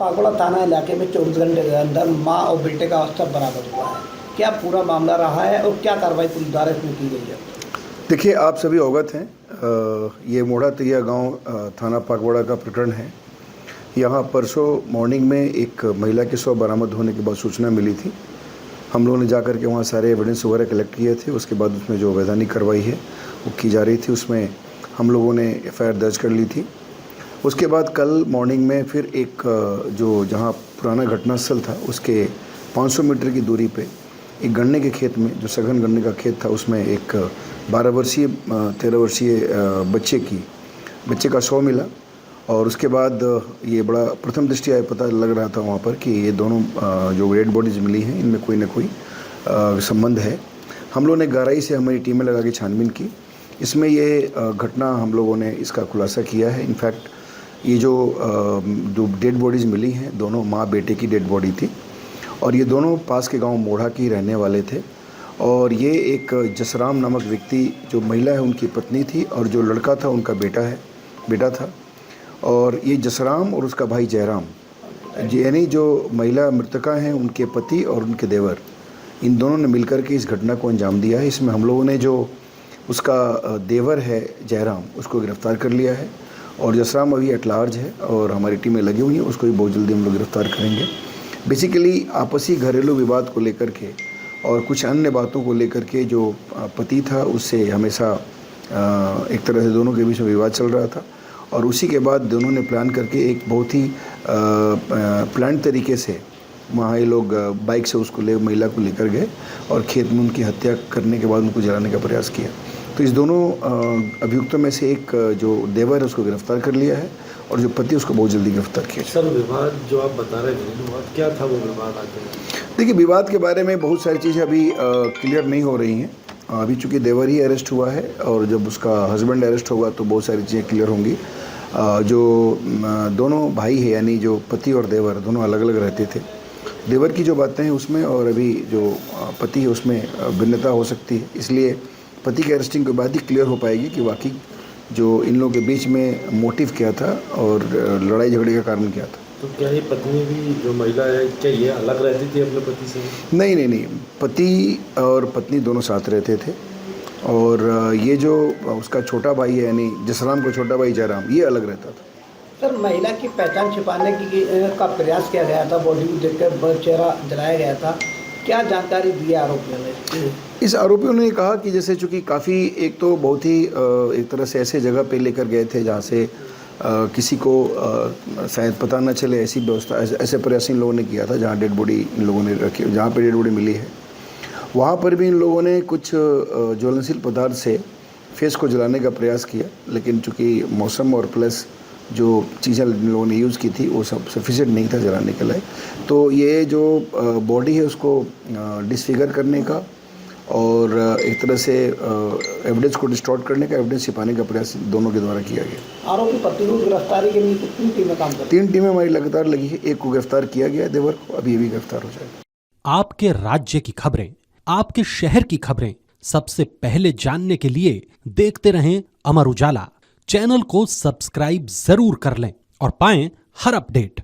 पागोड़ा थाना इलाके में 24 घंटे के अंदर मां और बेटे का अवस्था बराबर हुआ है। क्या पूरा मामला रहा है और क्या कार्रवाई पुलिस द्वारा इसमें की गई है? देखिए, आप सभी अवगत हैं, ये मोड़ा तिरिया गांव थाना पागोड़ा का प्रकरण है। यहाँ परसों मॉर्निंग में एक महिला के शव बरामद होने के बाद सूचना मिली थी। हम लोगों ने जाकर के वहाँ सारे एविडेंस वगैरह कलेक्ट किए थे। उसके बाद उसमें जो वैधानिक कार्रवाई है वो की जा रही थी। उसमें हम लोगों ने एफआईआर दर्ज कर ली थी। उसके बाद कल मॉर्निंग में फिर एक जो जहाँ पुराना घटनास्थल था उसके 500 मीटर की दूरी पे एक गन्ने के खेत में, जो सघन गन्ने का खेत था, उसमें एक 12 वर्षीय 13 वर्षीय बच्चे का शव मिला। और उसके बाद ये बड़ा प्रथम दृष्टया पता लग रहा था वहाँ पर कि ये दोनों जो डेड बॉडीज मिली हैं इनमें कोई ना कोई संबंध है। हम लोगों ने गहराई से हमारी टीमें लगा के छानबीन की। इसमें ये घटना हम लोगों ने इसका खुलासा किया है। इनफैक्ट ये जो डेड बॉडीज़ मिली हैं दोनों माँ बेटे की डेड बॉडी थी और ये दोनों पास के गांव मोड़ा की रहने वाले थे। और ये एक जसराम नामक व्यक्ति, जो महिला है उनकी पत्नी थी और जो लड़का था उनका बेटा था। और ये जसराम और उसका भाई जयराम, यानी जो महिला मृतका हैं उनके पति और उनके देवर, इन दोनों ने मिलकर के इस घटना को अंजाम दिया है। इसमें हम लोगों ने जो उसका देवर है जयराम, उसको गिरफ्तार कर लिया है और जसराम अभी एट लार्ज है और हमारी टीमें लगी हुई हैं, उसको भी बहुत जल्दी हम लोग गिरफ्तार करेंगे। बेसिकली आपसी घरेलू विवाद को लेकर के और कुछ अन्य बातों को लेकर के जो पति था उससे हमेशा एक तरह से दोनों के बीच में विवाद चल रहा था और उसी के बाद दोनों ने प्लान करके एक बहुत ही प्लान तरीके से वहाँ ये लोग बाइक से उसको महिला को लेकर गए और खेत में उनकी हत्या करने के बाद उनको जलाने का प्रयास किया। तो इस दोनों अभियुक्तों में से एक जो देवर है उसको गिरफ्तार कर लिया है और जो पति उसको बहुत जल्दी गिरफ्तार किया। सर, विवाद जो आप बता रहे थे क्या था वो विवाद आगे? देखिए, विवाद के बारे में बहुत सारी चीज़ें अभी क्लियर नहीं हो रही हैं। अभी चूँकि देवर ही अरेस्ट हुआ है और जब उसका हस्बैंड अरेस्ट होगा तो बहुत सारी चीज़ें क्लियर होंगी। जो दोनों भाई है, यानी जो पति और देवर दोनों अलग अलग रहते थे। देवर की जो बातें हैं उसमें और अभी जो पति है उसमें भिन्नता हो सकती है, इसलिए पति के अरेस्टिंग के बाद ही क्लियर हो पाएगी कि वाकई जो इन लोगों के बीच में मोटिव क्या था और लड़ाई झगड़े का कारण क्या था। तो क्या ये पत्नी भी जो महिला है, क्या ये अलग रहती थी अपने पति से? नहीं, पति और पत्नी दोनों साथ रहते थे और ये जो उसका छोटा भाई है, यानी जसराम का छोटा भाई जयराम, ये अलग रहता था। सर, महिला की पहचान छिपाने का प्रयास किया गया था, बॉडी को देखकर चेहरा जलाया गया था, क्या जानकारी दी आरोपियों ने? इस आरोपियों ने कहा कि जैसे चूँकि काफ़ी एक तो बहुत ही एक तरह से ऐसे जगह पे लेकर गए थे जहाँ से किसी को शायद पता न चले, ऐसी व्यवस्था ऐसे प्रयास इन लोगों ने किया था। जहाँ डेड बॉडी इन लोगों ने रखी, जहाँ पे डेड बॉडी मिली है वहाँ पर भी इन लोगों ने कुछ ज्वलनशील पदार्थ से फेस को जलाने का प्रयास किया, लेकिन चूँकि मौसम और प्लस जो चीज़ें इन लोगों ने यूज़ की थी वो सब सफिशिएंट नहीं था जलाने के लिए। तो ये जो बॉडी है उसको डिसफिगर करने का और एक तरह से एविडेंस को डिस्टॉर्ट करने का, एविडेंस छिपाने का प्रयास दोनों के द्वारा किया गया। आरोपी पति को गिरफ्तारी के लिए कितनी टीमें काम कर रही हैं? 3 टीमें हमारी लगातार लगी है। एक को गिरफ्तार किया गया है, देवर को, अभी गिरफ्तार हो जाएगा। आपके राज्य की खबरें, आपके शहर की खबरें सबसे पहले जानने के लिए देखते रहें अमर उजाला। चैनल को सब्सक्राइब जरूर कर लें और पाएं हर अपडेट।